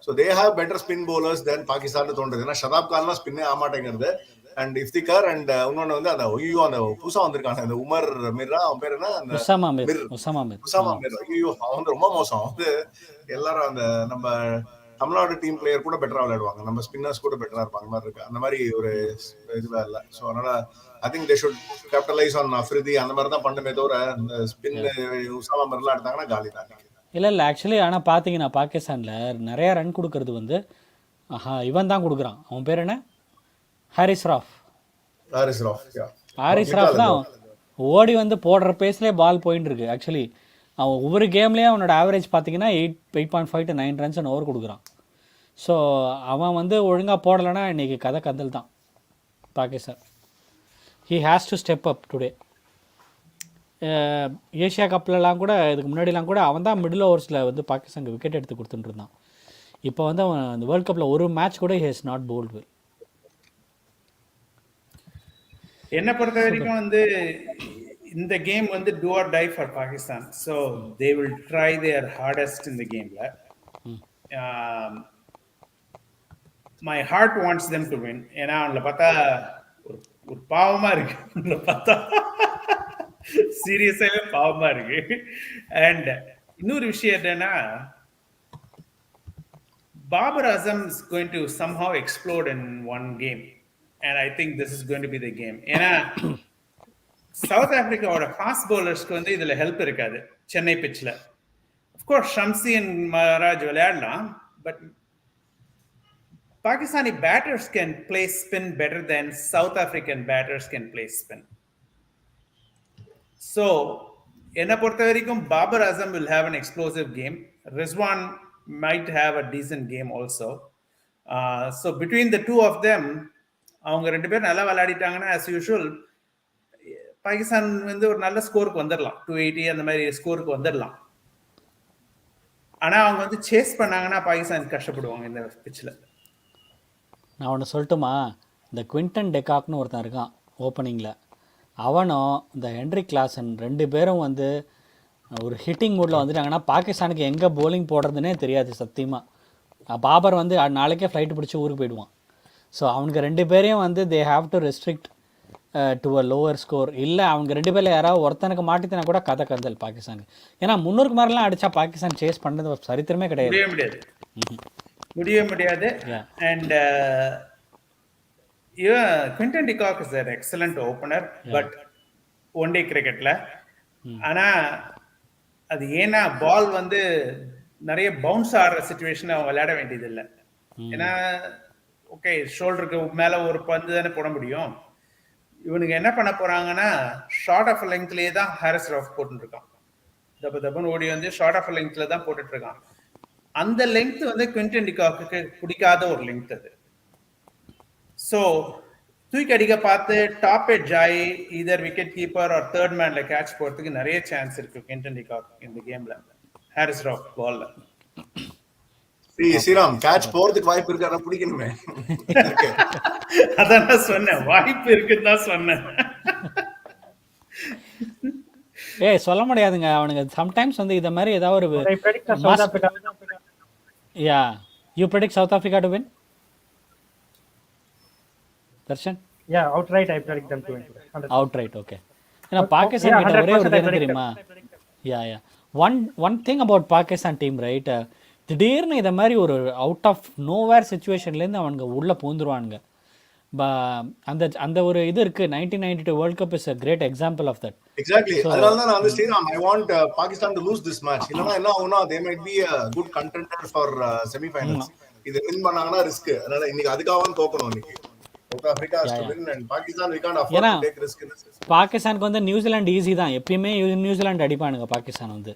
So they have better spin bowlers than Pakistan தோன்றது. ஏன்னா ஷதாப் கான்லாம் ஸ்பின்னே ஆமாட்டேங்கிறது. அண்ட் இஃப்திகார் அண்ட் இன்னொன்னு வந்து அந்த ஐயோ அந்த புதுசா வந்திருக்காங்க அந்த உமர் மிர்ரா, அவன் பேர் என்ன, அந்த உசாமா மிர். ஐயோ அவன் வந்து ரொம்ப மோசம். வந்து எல்லாரும் அந்த நம்ம தமிழ்நாடு டீம் பிளேயர் கூட பெட்டரா விளையாடுவாங்க, நம்ம ஸ்பின்னர்ஸ் கூட பெட்டரா இருப்பாங்க மாதிரி இருக்கு. அந்த மாதிரி ஒரு இதுவே இல்லை. ஸோ அதனால ஐ think they should capitalise on Afridi. அந்த மாதிரி தான் பண்ணுமே தவிர இந்த ஸ்பின் உசாமா மிர்லாம் எடுத்தாங்கன்னா காலி தான். இல்லை ஆக்சுவலி ஆனால் பார்த்தீங்கன்னா பாகிஸ்தானில் நிறையா ரன் கொடுக்கறது வந்து இவன் தான் கொடுக்குறான். அவன் பேர் என்ன, ஹாரிஸ் ராஃப் தான் ஓடி வந்து போடுற பேஸ்லேயே பால் போயின்னு இருக்கு. ஆக்சுவலி அவன் ஒவ்வொரு கேம்லேயும் அவனோட ஆவரேஜ் பார்த்தீங்கன்னா 8.5 to 9 runs ஓவர் கொடுக்குறான். ஸோ அவன் வந்து ஒழுங்காக போடலைன்னா இன்றைக்கி கதை கந்தல் தான் பாகிஸ்தான். He has to step up today. Asia கப்லலாம் கூட இதுக்கு முன்னாடிலாம் கூட அவன் தான் மிடில் ஓவர்ஸில் வந்து பாகிஸ்தானுக்கு விக்கெட் எடுத்து கொடுத்துட்டு இருந்தான். இப்போ வந்து அவன் அந்த வேர்ல்ட் கப்பில் ஒரு மேட்ச் கூட he has not bowled well. என்ன பொறுத்த வரைக்கும் வந்து இந்த கேம் வந்து do or die for Pakistan. So they will try their hardest in the game. My heart wants them to win. ஏன்னா அவங்கள பார்த்தா ஒரு பாவமா இருக்கு, அவங்கள பார்த்தா சீரியஸாவே பாவமா இருக்கு. அண்ட் இன்னொரு விஷயம் என்னன்னா, Babar Azam is going to somehow explode in one game. And I think this is going to be the game. ஏன்னா சவுத் ஆப்பிரிக்காவோட ஃபாஸ்ட் பவுலர்ஸ்க்கு வந்து இதுல ஹெல்ப் இருக்காது சென்னை பிட்ச்ல. அஃப்கோர்ஸ் ஷம்சி அண்ட் மகாராஜ் விளையாடலாம், but Pakistani batters can play spin better then South African batters can play spin. So என்னை பொறுத்த வரைக்கும் Babur Azam will have an explosive game. Rizwan might have a decent game also. So between the two of them, அவங்க ரெண்டு பேரும் நல்லா விளையாடிட்டாங்கன்னா as usual Pakistan வந்து ஒரு நல்ல ஸ்கோருக்கு வந்துடலாம், 280 அந்த மாதிரி ஸ்கோருக்கு வந்துடலாம். ஆனா அவங்க வந்து சேஸ் பண்ணாங்கன்னா பாகிஸ்தான் கஷ்டப்படுவாங்க இந்த பிட்ச்ல. நான் ஒன்று சொல்லட்டுமா, இந்த குவிண்டன் டெகாக்னு ஒருத்தன் இருக்கான் ஓப்பனிங்கில், அவனும் இந்த ஹென்ரி கிளாசன் ரெண்டு பேரும் வந்து ஒரு ஹிட்டிங் மூடில் வந்துட்டாங்கன்னா பாகிஸ்தானுக்கு எங்கே போலிங் போடுறதுனே தெரியாது சத்தியமாக. பாபர் வந்து நாளைக்கே ஃப்ளைட்டு பிடிச்சி ஊருக்கு போயிடுவான். ஸோ அவனுக்கு ரெண்டு பேரையும் வந்து தே have to restrict to a lower score. இல்லை அவங்க ரெண்டு பேரில் யாராவது ஒருத்தனுக்கு மாட்டித்தனா கூட கதை கந்தல் பாகிஸ்தானுக்கு. ஏன்னா 300 மாதிரிலாம் அடித்தா பாகிஸ்தான் சேஸ் பண்ணுறது சரித்திரமே கிடையாது, முடியவே முடியாது. And Quinton de Kock is an excellent opener, but one day கிரிக்கெட்ல. ஆனா அது ஏன்னா பால் வந்து நிறைய பவுன்ஸ் ஆடுற சிச்சுவேஷன் அவன் விளையாட வேண்டியது இல்லை. ஏன்னா ஓகே ஷோல்டருக்கு மேல ஒரு பந்து தானே போட முடியும். இவனுக்கு என்ன பண்ண போறாங்கன்னா ஷார்ட் ஆஃப் லெங்க்லயே தான் ஹாரிஸ் ராஃப் போட்டு இருக்கான். தப்புன்னு ஓடி வந்து ஷார்ட் ஆஃப் லெங்க்ல தான் போட்டுட்டு இருக்கான். அந்த லெங்க் வந்து குவிண்டன் டிகாக்கு பிடிக்காத ஒரு லெங்க் அது. ஸோ தூக்கி அடிக்க பார்த்து டாப் எட் ஜாய் either wicket keeper or third மேன்ல கேட்ச் போறதுக்கு நிறைய சான்ஸ் இருக்கு குவிண்டன் டிகாக் இந்த கேம்ல ஹாரிஸ் ராஃப் பால்ல. ஸ்ரீராம் கேட்ச் போறதுக்கு வாய்ப்பு இருக்காரா பிடிக்கணுமே. Okay. அதான் நான் சொன்னேன், வாய்ப்பு இருக்குன்னு தான் சொன்னேன். ஏய் சொல்ல முடியாதுங்க, அவனுங்க சம்டைம்ஸ் வந்து இதை மாதிரி ஏதாவது ஒரு I predict South Africa. Yeah you predict South Africa to win Darshan? Yeah, outright I predict them to win. 100%. Outright, okay. ஏன்னா பாகிஸ்தான் கிட்ட ஒரே ஒரு 100% இது தெரியுமா? Yeah one thing about Pakistan team right, திடீர்னு இதை மாதிரி ஒரு அவுட் ஆஃப் நோவேர் சுச்சுவேஷன்லேருந்து அவனுங்க உள்ளே பூந்துருவானுங்க. அந்த அந்த ஒரு இது இருக்கு. 1992 world cup is a great example of that. Exactly. அதனால தான் நான் வந்து Sriram I want Pakistan to lose this match. இல்லனா என்ன ஆகும்னா they might be a good contender for semi-finals. இது வின் பண்ணாங்கன்னா ரிஸ்க். அதனால இன்னைக்கு அதுக்காக தோக்கணும் இன்னைக்கு. South Africa has to win and Pakistan we can't afford to take risk in this. பாகிஸ்தானுக்கு வந்து நியூசிலாந்து ஈஸி தான், எப்பயுமே நியூசிலாந்து அடிப்பானுங்க பாகிஸ்தான் வந்து.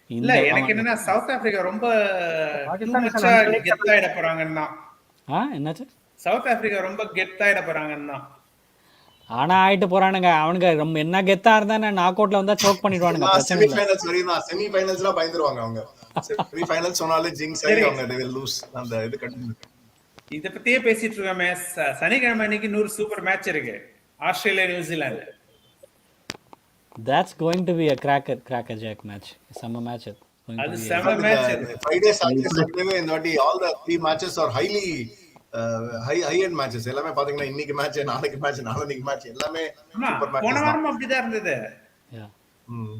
இல்ல எனக்கு என்னன்னா சவுத் ஆப்பிரிக்கா ரொம்ப கெத்தாயிட போறாங்கன்னா. என்னாச்சு? சவுத் ஆப்பிரிக்கா ரொம்ப கெத்தாயிட போறாங்கன்னா. ஆனா ஆயிட்டு போறானுங்க அவனுங்க. ரொம்ப என்ன கெத்தா இருந்தானே நாக் அவுட்ல வந்தா சோக் பண்ணிடுவானுங்க. பிரச்சனை இல்ல. செமிஃபைனல்ஸ் வரையும் தான். செமிஃபைனல்ஸ்ல பயந்துருவாங்க அவங்க. செமிஃபைனல்ஸ் சொன்னாலே ஜிங்ஸ் ஆகி அவங்க they will lose. அந்த இது கண்டினியூ. இத பத்தியே பேசிட்டு இருக்கோமே. சனிக்கிழமை அன்னைக்கு 100 சூப்பர் மேட்ச் இருக்கு, Australia New Zealand. That's going to be a cracker jack match. Summer match. அது செம மேட்ச். Friday Saturday Sunday இந்த வாட்டி all the 3 matches are highly high end matches. எல்லாமே பாத்தீங்கன்னா இன்னைக்கு மேட்ச், நாளைக்கு மேட்ச், நாளைக்கு மேட்ச் எல்லாமே சூப்பர் மேட்ச். போன வாரமும் அப்படிதான் இருந்தது.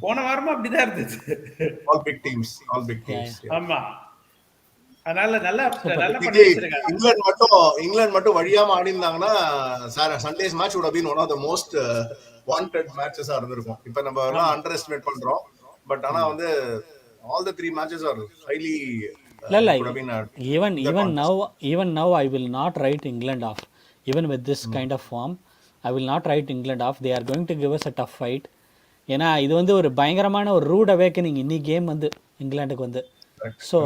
போன வாரமும் அப்படிதான் இருந்தது. all big teams. ஆமா, அதனால நல்லா பண்ணி வச்சிருக்காங்க. இங்கிலாந்து மட்டும் வழியாம ஆடி இருந்தாங்கன்னா Sundays match would have been one of the most wanted matches ஆ இருந்திருக்கும். இப்போ நம்ம எல்லாம் அண்டர் எஸ்டிமேட் பண்றோம், பட் ஆனா வந்து all the 3 matches are highly even now I will not write England off. Even with this kind of form I will not write England off. They are going to give us a tough fight. ஏன்னா இது வந்து ஒரு பயங்கரமான ஒரு root awakening இன்னி game வந்து இங்கிலாந்துக்கு வந்து. So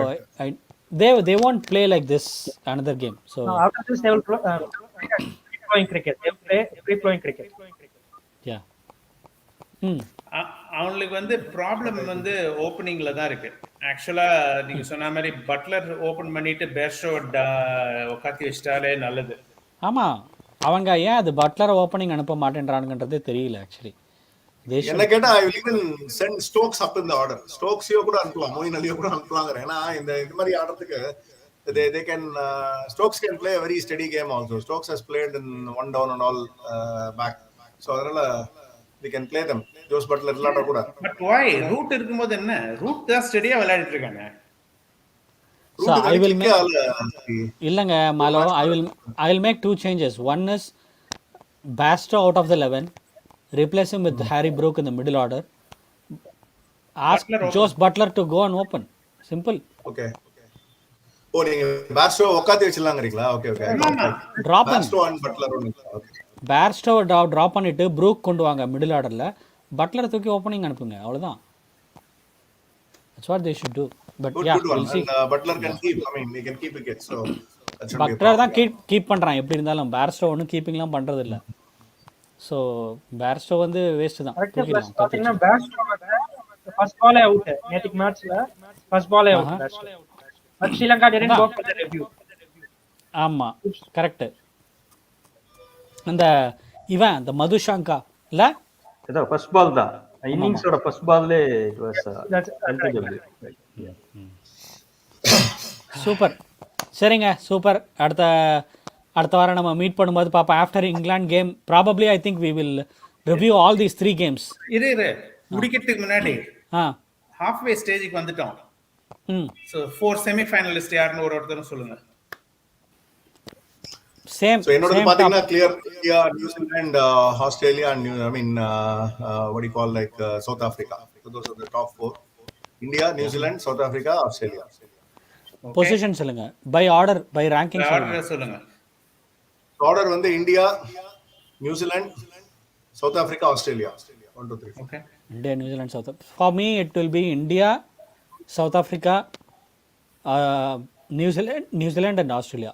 they won't play like this another game. So after this they will free flowing cricket. They will play free flowing cricket. Yeah. அவங்களுக்கு வந்து ப்ராப்ளம் வந்து ஓப்பனிங்ல தான் இருக்கு. ஆக்சுவலா நீங்க சொன்ன மாதிரி பட்லர் ஓபன் பண்ணிட்டு பேர்ஸ்டோ உட்காத்தி வச்சிட்டாலே நல்லது. ஆமா, அவங்க ஏன் அது பட்லர் ஓப்பனிங் அனுப்ப மாட்டேன்றானுங்கன்றதே தெரியல ஆக்சுவலி. என்ன கேட்டா I will even send Stokes up in the order. Stokesயோ கூட அனுப்பலாம், மோயின் அலியோ கூட அனுப்பலாங்க. ஏன்னா இந்த மாதிரி ஆடுறதுக்கு they can Stokes can play a very steady game also. Stokes has played in one down and all back. So அதனால we can play them. Jos Buttler இல்லாட்ட கூட. பட் why ரூட் இருக்கும்போது என்ன ரூட் தான் ஸ்டெடியா விளையாடிட்டு இருக்காங்க. So I will make இல்லங்க மாலோ, I will make 2 changes. One is Basto out of the 11, replace him with Harry Brook in the middle order. Ask Jose Butler to go and open. Simple. Okay. நீங்க Bairstow உட்காத்தி வச்சிடலாங்கறீங்களா? Okay Drop Bairstow and Butler only. Okay. Bairstow drop பண்ணிட்டு Brook கொண்டு வாங்க middle ஆர்டர்ல, Buttler தூக்கி opening அனுப்புங்க, அவ்வளவுதான். That's what they should do. But yeah, we'll see. Butler can keep, I mean, they can keep wicket. So that should be a Buttler தான் keep பண்றான் எப்படி இருந்தாலும். பேர்ஸ்டோ ஒன்றும் கீப்பிங்லாம் பண்றது இல்ல. ஸோ பேர்ஸ்டோ வந்து வேஸ்ட் தான். பாத்தீங்கன்னா பேர்ஸ்டோ ஃபர்ஸ்ட் பாலே அவுட் நேத்திக் மேட்ச்ல. ஃபர்ஸ்ட் பாலே out Bairstow. But Sri Lanka didn't go for the review. ஆமா கரெக்ட். அந்த இவன் அந்த மதுஷாங்கா இல்ல, ஏதோ ஃபர்ஸ்ட் பால் தான் இன்னிங்ஸோட ஃபர்ஸ்ட் பால்லே இட் வாஸ் சூப்பர். சரிங்க, சூப்பர். அடுத்த வாரம் நம்ம மீட் பண்ணும்போது பாப்பா after England game probably I think we will review all these 3 games. இரு முடிக்கிறதுக்கு முன்னாடி ஹாஃப்வே ஸ்டேஜுக்கு வந்துட்டோம். சோ 4 செமி ஃபைனலிஸ்ட் யாருன்னு ஒருத்தரும் சொல்லுங்க. Same. So என்னோட பாத்தீங்கன்னா clear India, New Zealand, Australia and what do you call like South Africa. So those are the top 4. India, New Zealand, South Africa, Australia. Position சொல்லுங்க. By order, by ranking சொல்லுங்க. Order வந்து India, New Zealand, south Africa, Australia. 1 2 3. Okay. India, New Zealand, South Africa. For me it will be India, South Africa, New Zealand and Australia.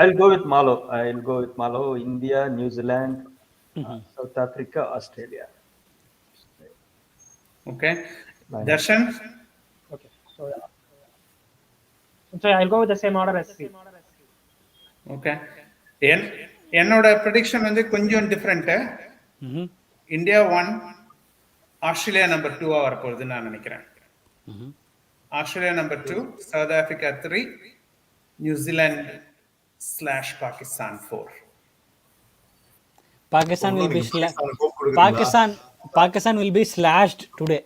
I'll go with Malo. India, New Zealand, South Africa, Australia. Okay. Darshan? Okay. So I'll go with the same order as C. Okay. என்னோட prediction வந்து கொஞ்சம் different. India 1, Australia number 2 வரப்போகுதுன்னு நான் நினைக்கிறேன். Australia number 2, south Africa 3, நியூசிலாந்து/பாகிஸ்தான் 4. Pakistan will be slashed today.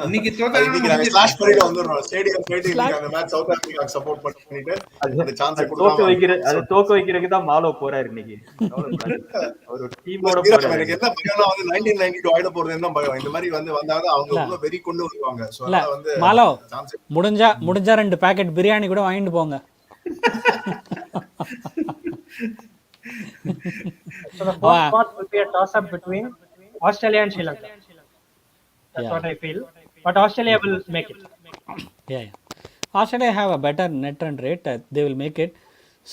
இன்னைக்கு இன்னைக்கு நாங்க slash பண்ணிட்டு வந்துறோம். ஸ்டேடியம் போயிட்டு இன்னைக்கு அந்த மேட்ச் சவுத் ஆப்பிரிக்காக்கு சப்போர்ட் பண்ணிட்டு அந்த சான்ஸ் கொடுக்காம அது தோக்க வைக்கிறதுக்கு தான் மாலோ போறாரு இன்னைக்கு. ஒரு டீமோட போறாரு. எனக்கு என்ன பயம்னா வந்து 1992 ஆயிட போறது என்ன பயம். இந்த மாதிரி வந்தாங்க அவங்க ரொம்ப வெறி கொண்டு வருவாங்க. சோ அதனால வந்து மாலோ முடிஞ்சா 2 பாக்கெட் பிரியாணி கூட வாங்கிட்டு போங்க. So the fourth spot will be a toss-up between Australia and Sri Lanka. That's what I feel. But Australia will make it. Yeah. Australia have a better net run rate. They will make it.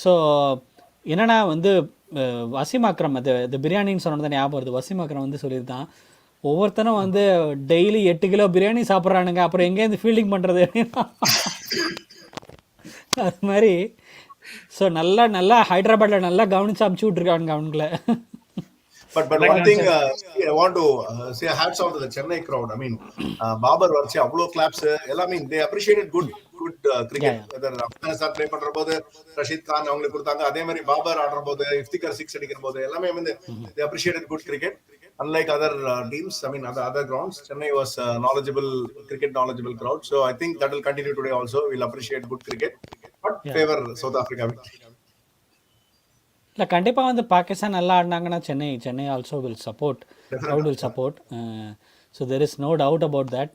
So என்னன்னா வந்து வசீம் அக்ரம் அது பிரியாணின்னு சொன்னது ஞாபகம் வருது. வசீம் அக்ரம் வந்து சொல்லியிருந்தான், ஒவ்வொருத்தனும் வந்து டெய்லி 8 கிலோ பிரியாணி சாப்பிட்றானுங்க, அப்புறம் எங்கேருந்து ஃபீல்டிங் பண்ணுறது அது மாதிரி. ஸோ நல்லா ஹைதராபாத்தில் நல்லா கவனிச்சு அமுச்சு விட்ருக்கானுங்க அவனுங்கள. But one thing I want to say hats off to the Chennai crowd. I mean, Babar varchi avlo claps. I mean, they appreciated good cricket. Whether Afghanistan play பண்ற போது ரஷீத் கான் அவங்களுக்கு கொடுத்தாங்க, அதே மாதிரி பாபர் ஆடுற போது இஃப்திகர் 6 அடிக்கிற போது எல்லாமே வந்து they appreciated good cricket. Unlike other teams, I mean other grounds, Chennai was cricket knowledgeable crowd. So I think that will continue today also. We'll appreciate good cricket, but favor South Africa. இல்லை கண்டிப்பாக வந்து பாகிஸ்தான் நல்லா ஆடினாங்கன்னா Chennai also will support, crowd will support. So there is no doubt about that.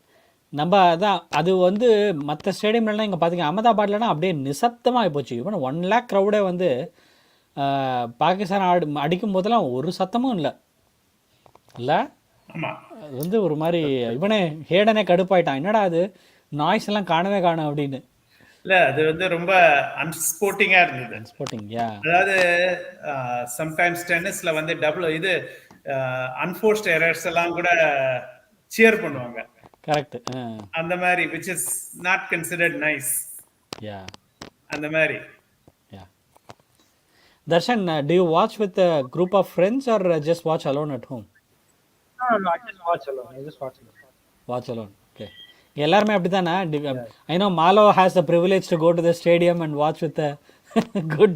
நம்ம அதான் அது வந்து மற்ற ஸ்டேடியம்லாம் இங்கே பார்த்தீங்க, அகமதாபாத்லனா அப்படியே நிசப்தமாக போச்சு. இவன் 1 lakh க்ரௌடே வந்து பாகிஸ்தான் அடிக்கும் போதெல்லாம் ஒரு சத்தமும் இல்லை. அது வந்து ஒரு மாதிரி இவனே ஹேடனே கடுப்பாயிட்டான், என்னடா அது நாய்ஸ் எல்லாம் காணவே காணும் அப்படின்னு. இல்ல அது வந்து ரொம்ப அன்ஸ்போர்ட்டிங்கா இருந்தது. அன்ஸ்போர்ட்டிங், அதாவது சம்டைம்ஸ் டென்னிஸ்ல வந்து அன்ஃபோர்ஸ்ட் எரர்ஸ் எல்லாம் கூட சியர் பண்ணுவாங்க. கரெக்ட். அந்த மாதிரி which is not considered nice. அந்த மாதிரி. Darshan, do you watch with a group of friends or just watch alone at home? No, I just watch alone. Watch alone. Okay. எல்லாருமே அப்படிதானா? I know Malo has the privilege to go to the stadium and watch with a good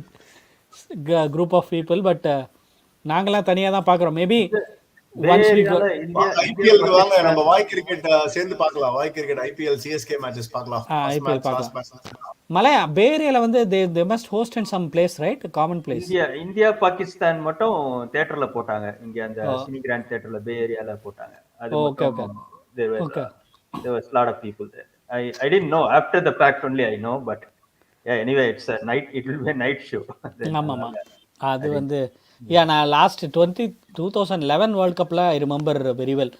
group of people, but நாங்களாம் தனியா தான் பார்க்குறோம். Maybe once we go IPL க்கு வாங்க, நம்ம வாய் cricket சேர்ந்து பார்க்கலாம். வாய் கிரிக்கெட் IPL CSK மேட்சஸ் பார்க்கலாம். IPL பார்க்கலாம். மலையா பே ஏரியால வந்து they must host in some place, right? Common place. India Pakistan மட்டும் தியேட்டர்ல போட்டாங்க. இங்க அந்த சினி கிராண்ட் தியேட்டர்ல பே ஏரியால போட்டாங்க. அது okay. There was a lot of people there. I didn't know. After the fact only I know, but yeah, anyway, it will be a night show. ஆமாமா. அது வந்து நான் லாஸ்ட் 2011 வேர்ல்ட் கப்பில் ஐ ரிமெம்பர் வெரி வெல்.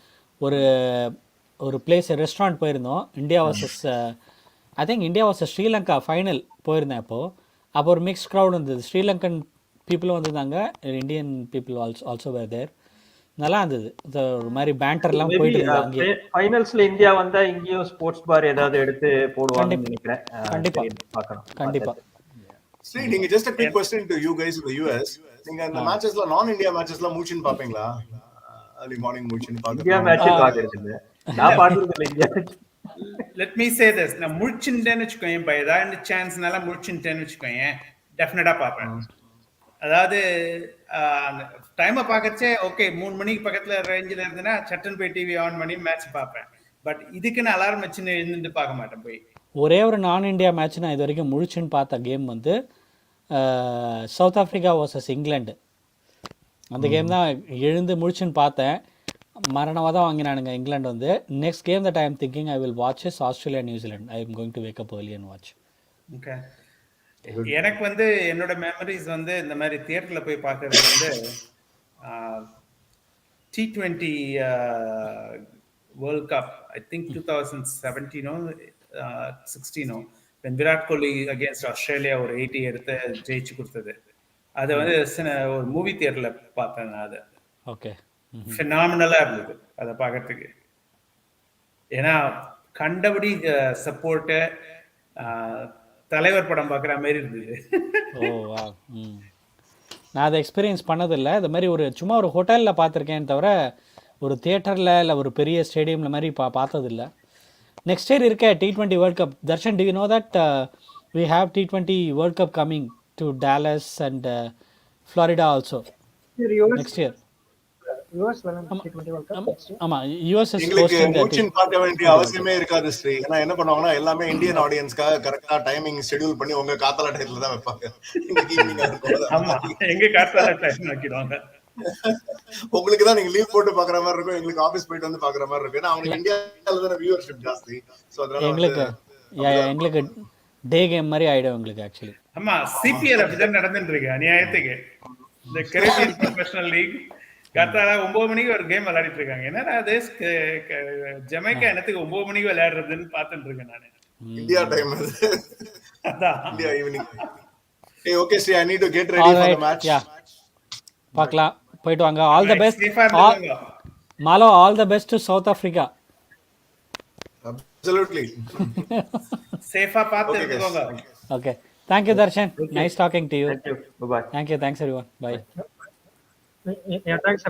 ஒரு place restaurant போயிருந்தோம். India was Sri Lanka final போயிருந்தேன். அப்போ ஒரு மிக்ஸ் க்ரௌட் இருந்தது. ஸ்ரீலங்கன் பீப்புளும் வந்திருந்தாங்க, இந்தியன் பீப்புள் ஆல்சோ வேர் தேர். நல்லா இருந்தது. ஒரு மாதிரி பேண்டர்லாம் போயிட்டு இருந்தாங்க. ஃபைனல்ஸ்ல இந்தியா வந்தா இங்கேயும் ஸ்போர்ட்ஸ் பார் ஏதாவது எடுத்து போடுவாங்கன்னு நினைக்கிறேன். கண்டிப்பா. See, நீங்க just a quick question to you guys in the US. நீங்க அந்த மேட்சஸ்ல நான் இந்தியா மேட்சஸ்ல மூச்சின் பாப்பீங்களா? early morning மூச்சின் பாப்பீங்க? இந்தியா மேட்ச் பாக்குறது இல்ல. நான் பாக்குறது இல்ல India. Let me say this. நான் முழிச்சிட்டேன்னு வெச்சுக்கோங்க, பை ஏதாவது சான்ஸ்னால முழிச்சிட்டேன்னு வெச்சுக்கோங்க, டெஃபினட்டா பாப்பேன். அதாவது டைமை பார்க்கறச்சே ஓகே 3 மணிக்கு பக்கத்துல ரேஞ்சில் இருந்ததுன்னா சட்டன் போய் டிவி ஆன் பண்ணி மேட்ச் பார்ப்பேன். பட் இதுக்குன்னு அலாரம் வச்சுன்னு எழுந்துட்டு பார்க்க மாட்டேன். போய் ஒரே ஒரு நான் இந்தியா மேட்ச் நான் இது வரைக்கும் முழிச்சுன்னு பார்த்த கேம் வந்து சவுத் ஆஃப்ரிக்கா வர்சஸ் இங்கிலாந்து. அந்த கேம் தான் எழுந்து முழிச்சுன்னு பார்த்தேன். மரணமாக தான் வாங்கினானுங்க இங்கிலாந்து வந்து. Next game that I am thinking I will watch is Australia New Zealand. I am going to wake up early and watch. Okay. எனக்கு வந்து என்னோட மெமரிஸ் வந்து இந்த மாதிரி தியேட்டர்ல போய் பார்க்கறது வந்து T20 world cup I think 2017 16 when Virat Kohli against Australia ஒரு 80 எடுத்து ஜெயிச்சு கொடுத்தது. அதை வந்து ஒரு மூவி தியேட்டர்ல பார்த்தேன். அது ஓகே, ஃபினாமினலா இருந்தது அதை பார்க்கறதுக்கு. ஏன்னா கண்டபடி சப்போர்ட்டு தலைவர் படம் பார்க்குற மாதிரி இருந்தது. ஓ வா. ம். நான் அதை எக்ஸ்பீரியன்ஸ் பண்ணதில்லை. இது மாதிரி ஒரு சும்மா ஒரு ஹோட்டலில் பார்த்துருக்கேன் தவிர ஒரு தியேட்டரில் இல்லை ஒரு பெரிய ஸ்டேடியமில் மாதிரி பார்த்ததில்ல. நெக்ஸ்ட் இயர் இருக்க T20 world cup. Darshan, do you know that we have T20 world cup coming to Dallas and Florida also next year. US T20 World Cup next year. ஆமாம், யூஎஸ் இஸ் எங்களுக்கு ஹோஸ்டிங் மூச்சின் பார்க்க வேண்டிய அவசியமே இருக்காது ஸ்ரீ. ஏன்னா என்ன பண்ணுவாங்கன்னா எல்லாமே இந்தியன் ஆடியன்ஸ்க்காக கரெக்டா டைமிங் ஷெட்யூல் பண்ணி உங்க காத்தால டயத்துல தான் வைப்பாங்க. இன்னைக்கு evening இருக்கும். ஆமா, எங்க காத்தால டைம் ஆக்கிடுவாங்க. உங்களுக்கு தான் நீங்க லீவ் போட்டு பாக்குற மாதிரி இருக்கும், எங்களுக்கு ஆபீஸ் போயிட்டு வந்து பாக்குற மாதிரி இருக்கும். ஏன்னா அவங்களுக்கு இந்தியால தான வியூவர்ஷிப் ஜாஸ்தி. சோ அதனால எங்களுக்கு எங்களுக்கு டே கேம் மாதிரி ஆகிடும் எங்களுக்கு ஆக்சுவலி. ஆமா, சிபிஎல் அப்படிதான் நடந்துட்டு இருக்கு அநியாயத்துக்கு. இந்த கரீபியன் ப்ரொஃபஷனல் லீக் காத்தால 9 மணிக்கு ஒரு கேம் விளையாடிட்டு இருக்காங்க. என்னடா அது ஜமைக்கா என்னத்துக்கு 9 மணிக்கு விளையாடுறதுன்னு பார்த்துட்டு இருக்கேன் நானு. இந்தியா டைம் அது. அதான் India evening. Hey, okay, Sri, I need to get ready for the match. யா பார்க்கலாம், போயிட்டு வாங்க. ஆல் த பெஸ்ட் சேஃபா இருந்துங்க. மாலோ. All the best to south Africa. Absolutely. சேஃபா பார்த்து Okay, guys. இருந்துக்கோங்க. Okay, thank you Darshan. Nice talking to you. Thank you. Bye bye. Thank you. Thanks everyone. Bye. Yeah, thanks.